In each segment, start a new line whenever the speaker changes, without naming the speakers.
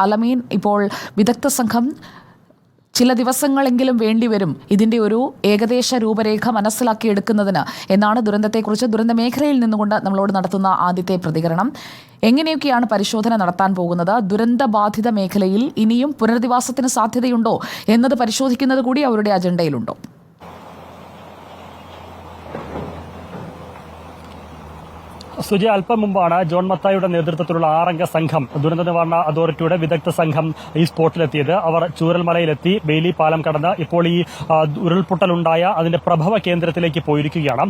അലമീൻ, ഇപ്പോൾ വിദഗ്ധ സംഘം ചില ദിവസങ്ങളെങ്കിലും വേണ്ടിവരും ഇതിൻ്റെ ഒരു ഏകദേശ രൂപരേഖ മനസ്സിലാക്കിയെടുക്കുന്നതിന് എന്നാണ് ദുരന്തത്തെക്കുറിച്ച് ദുരന്ത മേഖലയിൽ നിന്നുകൊണ്ട് നമ്മളോട് നടത്തുന്ന ആദ്യത്തെ പ്രതികരണം. എങ്ങനെയൊക്കെയാണ് പരിശോധന നടത്താൻ പോകുന്നത്? ദുരന്തബാധിത മേഖലയിൽ ഇനിയും പുനരധിവാസത്തിന് സാധ്യതയുണ്ടോ എന്നത് പരിശോധിക്കുന്നത് കൂടി അവരുടെ അജണ്ടയിലുണ്ടോ?
സുജി, അല്പം മുമ്പാണ് ജോൺ മത്തായിയുടെ നേതൃത്വത്തിലുള്ള 6 അംഗ സംഘം ദുരന്ത നിവാരണ അതോറിറ്റിയുടെ വിദഗ്ധ സംഘം ഈ സ്പോട്ടിലെത്തിയത്. അവർ ചൂരൽമലയിലെത്തി ബെയിലി പാലം കടന്ന് ഇപ്പോൾ ഈ ഉരുൾപൊട്ടലുണ്ടായ അതിന്റെ പ്രഭവ കേന്ദ്രത്തിലേക്ക് പോയിരിക്കുകയാണ്.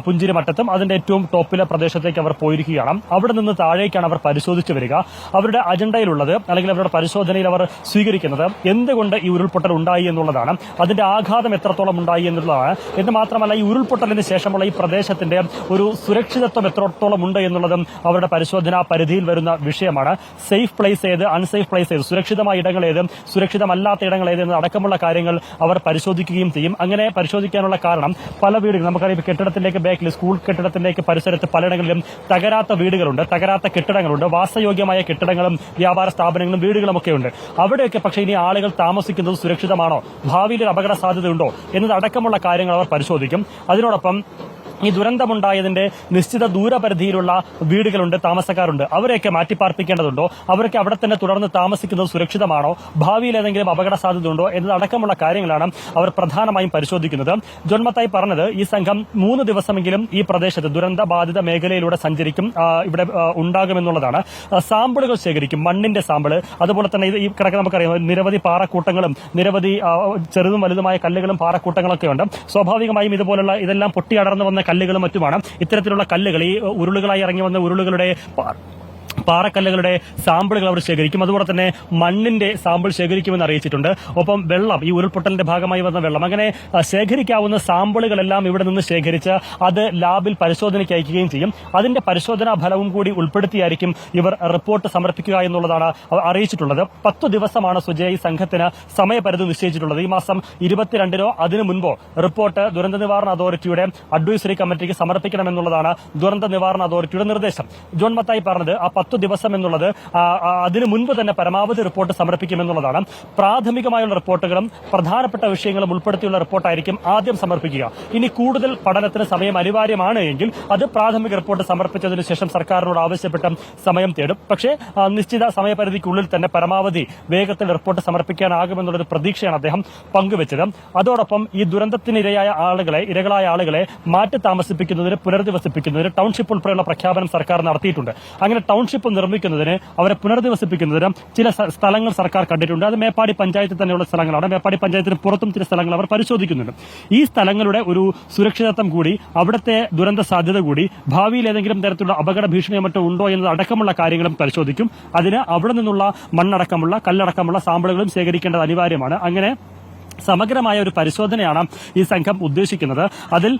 പുഞ്ചിരിമട്ടത്തും അതിന്റെ ഏറ്റവും ടോപ്പിലെ പ്രദേശത്തേക്ക് അവർ പോയിരിക്കുകയാണ്. അവിടെ നിന്ന് താഴേക്കാണ് അവർ പരിശോധിച്ചു വരിക. അവരുടെ അജണ്ടയിലുള്ളത് അല്ലെങ്കിൽ അവരുടെ പരിശോധനയിൽ അവർ സ്വീകരിക്കുന്നത് എന്തുകൊണ്ട് ഈ ഉരുൾപൊട്ടൽ ഉണ്ടായി എന്നുള്ളതാണ്, അതിന്റെ ആഘാതം എത്രത്തോളം ഉണ്ടായി എന്നുള്ളതാണ്. എന്ന് മാത്രമല്ല, ഈ ഉരുൾപൊട്ടലിന് ശേഷമുള്ള ഈ പ്രദേശത്തിന്റെ ഒരു സുരക്ഷിതത്വം എത്രത്തോളം ഉണ്ട് എന്നുള്ളതും അവരുടെ പരിശോധനാ പരിധിയിൽ വരുന്ന വിഷയമാണ്. സേഫ് പ്ലേസ് ഏത്, അൺസേഫ് പ്ലേസ് ഏത്, സുരക്ഷിതമായ ഇടങ്ങൾ ഏത്, സുരക്ഷിതമല്ലാത്ത ഇടങ്ങൾ ഏത് എന്നടക്കമുള്ള കാര്യങ്ങൾ അവർ പരിശോധിക്കുകയും ചെയ്യും. അങ്ങനെ പരിശോധിക്കാനുള്ള കാരണം പല വീടുകൾ നമുക്കറിയാം, കെട്ടിടത്തിലേക്ക് ബാക്കിൽ സ്കൂൾ കെട്ടിടത്തിലേക്ക് പരിസരത്ത് പലയിടങ്ങളിലും തകരാത്ത വീടുകളുണ്ട്, തകരാത്ത കെട്ടിടങ്ങളുണ്ട്, വാസയോഗ്യമായ കെട്ടിടങ്ങളും വ്യാപാര സ്ഥാപനങ്ങളും വീടുകളും ഒക്കെ ഉണ്ട്. അവിടെയൊക്കെ പക്ഷേ ഇനി ആളുകൾ താമസിക്കുന്നത് സുരക്ഷിതമാണോ, ഭാവിയിൽ ഒരു അപകട സാധ്യതയുണ്ടോ എന്നതടക്കമുള്ള കാര്യങ്ങൾ അവർ പരിശോധിക്കും. അതിനോടൊപ്പം ഈ ദുരന്തമുണ്ടായതിന്റെ നിശ്ചിത ദൂരപരിധിയിലുള്ള വീടുകളുണ്ട്, താമസക്കാരുണ്ട്, അവരെയൊക്കെ മാറ്റിപ്പാർപ്പിക്കേണ്ടതുണ്ടോ, അവരൊക്കെ അവിടെ തന്നെ തുടർന്ന് താമസിക്കുന്നത് സുരക്ഷിതമാണോ, ഭാവിയിൽ ഏതെങ്കിലും അപകട സാധ്യതയുണ്ടോ എന്നതടക്കമുള്ള കാര്യങ്ങളാണ് അവർ പ്രധാനമായും പരിശോധിക്കുന്നത്. ജോൺ മത്തായി പറഞ്ഞത് ഈ സംഘം 3 ദിവസമെങ്കിലും ഈ പ്രദേശത്ത് ദുരന്ത ബാധിത മേഖലയിലൂടെ സഞ്ചരിക്കും, ഇവിടെ ഉണ്ടാകുമെന്നുള്ളതാണ്. സാമ്പിളുകൾ ശേഖരിക്കും, മണ്ണിന്റെ സാമ്പിള്, അതുപോലെ തന്നെ ഈ കിടക്ക് നമുക്കറിയാം നിരവധി പാറക്കൂട്ടങ്ങളും നിരവധി ചെറുതും വലുതുമായ കല്ലുകളും പാറക്കൂട്ടങ്ങളൊക്കെ ഉണ്ട്. സ്വാഭാവികമായും ഇതുപോലുള്ള ഇതെല്ലാം പൊട്ടിയടർന്നു വന്ന കല്ലുകളും മറ്റുമാണ്. ഇത്തരത്തിലുള്ള കല്ലുകൾ ഈ ഉരുളുകളായി ഇറങ്ങി വന്ന ഉരുളുകളുടെ പാറക്കല്ലുകളുടെ സാമ്പിളുകൾ അവർ ശേഖരിക്കും. അതുപോലെ തന്നെ മണ്ണിന്റെ സാമ്പിൾ ശേഖരിക്കുമെന്ന് അറിയിച്ചിട്ടുണ്ട്. ഒപ്പം വെള്ളം, ഈ ഉരുൾപൊട്ടലിന്റെ ഭാഗമായി വന്ന വെള്ളം, അങ്ങനെ ശേഖരിക്കാവുന്ന സാമ്പിളുകളെല്ലാം ഇവിടെ നിന്ന് ശേഖരിച്ച് അത് ലാബിൽ പരിശോധനയ്ക്ക് അയക്കുകയും ചെയ്യും. അതിന്റെ പരിശോധനാ ഫലവും കൂടി ഉൾപ്പെടുത്തിയായിരിക്കും ഇവർ റിപ്പോർട്ട് സമർപ്പിക്കുക എന്നുള്ളതാണ് അറിയിച്ചിട്ടുള്ളത്. 10 ദിവസമാണ് സുജയ് ഈ സംഘത്തിന് സമയപരിധി നിശ്ചയിച്ചിട്ടുള്ളത്. ഈ മാസം 22-നോ അതിനു മുൻപോ റിപ്പോർട്ട് ദുരന്ത നിവാരണ അതോറിറ്റിയുടെ അഡ്വൈസറി കമ്മിറ്റിക്ക് സമർപ്പിക്കണമെന്നുള്ളതാണ് ദുരന്ത നിവാരണ അതോറിറ്റിയുടെ നിർദ്ദേശം. ജോൺ മത്തായി പറഞ്ഞത് ആ 10 ദിവസം എന്നുള്ളത് അതിനു മുൻപ് തന്നെ പരമാവധി റിപ്പോർട്ട് സമർപ്പിക്കുമെന്നുള്ളതാണ്. പ്രാഥമികമായുള്ള റിപ്പോർട്ടുകളും പ്രധാനപ്പെട്ട വിഷയങ്ങളും ഉൾപ്പെടുത്തിയുള്ള റിപ്പോർട്ടായിരിക്കും ആദ്യം സമർപ്പിക്കുക. ഇനി കൂടുതൽ പഠനത്തിന് സമയം അനിവാര്യമാണ് എങ്കിൽ അത് പ്രാഥമിക റിപ്പോർട്ട് സമർപ്പിച്ചതിനു ശേഷം സർക്കാരിനോട് ആവശ്യപ്പെട്ട സമയം തേടും. പക്ഷേ നിശ്ചിത സമയപരിധിക്കുള്ളിൽ തന്നെ പരമാവധി വേഗത്തിൽ റിപ്പോർട്ട് സമർപ്പിക്കാനാകുമെന്നുള്ളൊരു പ്രതീക്ഷയാണ് അദ്ദേഹം പങ്കുവച്ചത്. അതോടൊപ്പം ഈ ദുരന്തത്തിനിരയായ ഇരകളായ ആളുകളെ മാറ്റി താമസിപ്പിക്കുന്നതിന്, പുനരധിവസിപ്പിക്കുന്നതിന് ടൗൺഷിപ്പ് ഉൾപ്പെടെയുള്ള പ്രഖ്യാപനം സർക്കാർ നടത്തിയിട്ടുണ്ട്. അങ്ങനെ ടൗൺഷിപ്പ് നിർമ്മിക്കുന്നതിന്, അവരെ പുനരധിവസിപ്പിക്കുന്നതിന് ചില സ്ഥലങ്ങൾ സർക്കാർ കണ്ടിട്ടുണ്ട്. അത് മേപ്പാടി പഞ്ചായത്തിൽ തന്നെയുള്ള സ്ഥലങ്ങളാണ്. മേപ്പാടി പഞ്ചായത്തിന് പുറത്തും ചില സ്ഥലങ്ങൾ അവർ പരിശോധിക്കുന്നുണ്ട്. ഈ സ്ഥലങ്ങളുടെ ഒരു സുരക്ഷിതത്വം കൂടി, അവിടുത്തെ ദുരന്ത സാധ്യത കൂടി, ഭാവിയിൽ ഏതെങ്കിലും തരത്തിലുള്ള അപകട ഭീഷണിയോ മറ്റോ ഉണ്ടോ എന്നതടക്കമുള്ള കാര്യങ്ങളും പരിശോധിക്കും. അതിന് അവിടെ നിന്നുള്ള മണ്ണടക്കമുള്ള കല്ലടക്കമുള്ള സാമ്പിളുകളും ശേഖരിക്കേണ്ടത് അനിവാര്യമാണ്. അങ്ങനെ സമഗ്രമായ ഒരു പരിശോധനയാണ് ഈ സംഘം ഉദ്ദേശിക്കുന്നത്. അതിൽ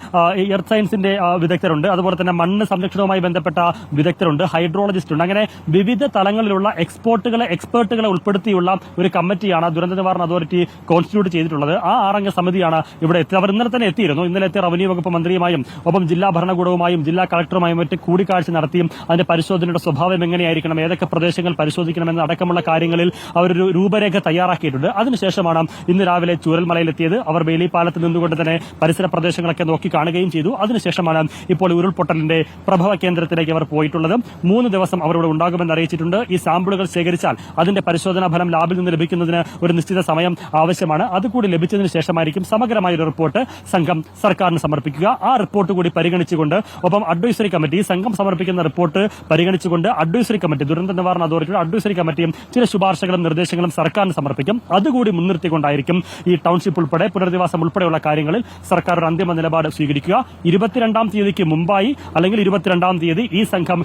എർത്ത് സയൻസിന്റെ വിദഗ്ധരുണ്ട്, അതുപോലെ തന്നെ മണ്ണ് സംരക്ഷണവുമായി ബന്ധപ്പെട്ട വിദഗ്ധരുണ്ട്, ഹൈഡ്രോളജിസ്റ്റ് ഉണ്ട്. അങ്ങനെ വിവിധ തലങ്ങളിലുള്ള എക്സ്പേർട്ടുകളെ ഉൾപ്പെടുത്തിയുള്ള ഒരു കമ്മിറ്റിയാണ് ദുരന്ത നിവാരണ അതോറിറ്റി കോൺസ്റ്റിറ്റ്യൂട്ട് ചെയ്തിട്ടുള്ളത്. ആ 6 അംഗ സമിതിയാണ് ഇവിടെ എത്തിയത്. അവർ ഇന്നലെ തന്നെ എത്തിയിരുന്നു. ഇന്നലെ എത്തിയ റവന്യൂ വകുപ്പ് മന്ത്രിയുമായും ഒപ്പം ജില്ലാ ഭരണകൂടവുമായും ജില്ലാ കളക്ടറുമായും മറ്റ് കൂടിക്കാഴ്ച നടത്തിയും അതിന്റെ പരിശോധനയുടെ സ്വഭാവം എങ്ങനെയായിരിക്കണം, ഏതൊക്കെ പ്രദേശങ്ങൾ പരിശോധിക്കണമെന്ന് അടക്കമുള്ള കാര്യങ്ങളിൽ അവരൊരു രൂപരേഖ തയ്യാറാക്കിയിട്ടുണ്ട്. അതിനുശേഷമാണ് ഇന്ന് രാവിലെ ചൂരൽമലയിലെത്തിയത്. അവർ ബെയിലി പാലത്ത് നിന്നുകൊണ്ട് തന്നെ പരിസര പ്രദേശങ്ങളൊക്കെ നോക്കി കാണുകയും ചെയ്തു. അതിനുശേഷമാണ് ഇപ്പോൾ ഉരുൾപൊട്ടലിന്റെ പ്രഭവ കേന്ദ്രത്തിലേക്ക് അവർ പോയിട്ടുള്ളത്. 3 ദിവസം അവർ ഇവിടെ ഉണ്ടാകുമെന്ന് അറിയിച്ചിട്ടുണ്ട്. ഈ സാമ്പിളുകൾ ശേഖരിച്ചാൽ അതിന്റെ പരിശോധനാ ഫലം ലാബിൽ നിന്ന് ലഭിക്കുന്നതിന് ഒരു നിശ്ചിത സമയം ആവശ്യമാണ്. അതുകൂടി ലഭിച്ചതിന് ശേഷമായിരിക്കും സമഗ്രമായ ഒരു റിപ്പോർട്ട് സംഘം സർക്കാരിന് സമർപ്പിക്കുക. ആ റിപ്പോർട്ട് കൂടി പരിഗണിച്ചുകൊണ്ട്, ഒപ്പം അഡ്വൈസറി കമ്മിറ്റി, സംഘം സമർപ്പിക്കുന്ന റിപ്പോർട്ട് പരിഗണിച്ചുകൊണ്ട് അഡ്വൈസറി കമ്മിറ്റി, ദുരന്ത നിവാരണ അതോറിറ്റിയുടെ അഡ്വൈസറി കമ്മിറ്റിയും ചില ശുപാർശകളും നിർദ്ദേശങ്ങളും സർക്കാരിന് സമർപ്പിക്കും. അതുകൂടി മുൻനിർത്തിക്കൊണ്ടായിരിക്കും ഈ ടൗൺഷിപ്പ് ഉൾപ്പെടെ പുനരധിവാസം ഉൾപ്പെടെയുള്ള കാര്യങ്ങളിൽ സർക്കാർ ഒരു അന്തിമ നിലപാട് സ്വീകരിക്കുക. 22-ാം തീയതിക്ക് മുമ്പായി അല്ലെങ്കിൽ 22-ാം തീയതി ഈ സംഘം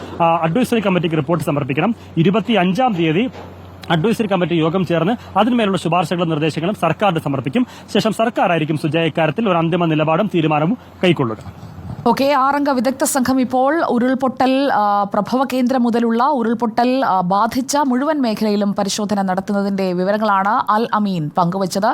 അഡ്വൈസറി കമ്മിറ്റിക്ക് റിപ്പോർട്ട് സമർപ്പിക്കണം. 25-ാം തീയതി അഡ്വൈസറി കമ്മിറ്റി യോഗം ചേർന്ന് അതിന്മേലുള്ള ശുപാർശകളും നിർദ്ദേശങ്ങളും സർക്കാരിന് സമർപ്പിക്കും. ശേഷം സർക്കാരായിരിക്കും സുജയ ഇക്കാര്യത്തിൽ ഒരു അന്തിമ നിലപാടും തീരുമാനവും കൈക്കൊള്ളുക.
ഓക്കെ, 6 അംഗ വിദഗ്ധ സംഘം ഇപ്പോൾ ഉരുൾപൊട്ടൽ പ്രഭവ കേന്ദ്രം മുതലുള്ള ഉരുൾപൊട്ടൽ ബാധിച്ച മുഴുവൻ മേഖലയിലും പരിശോധന നടത്തുന്നതിന്റെ വിവരങ്ങളാണ് അൽ അമീൻ പങ്കുവച്ചത്.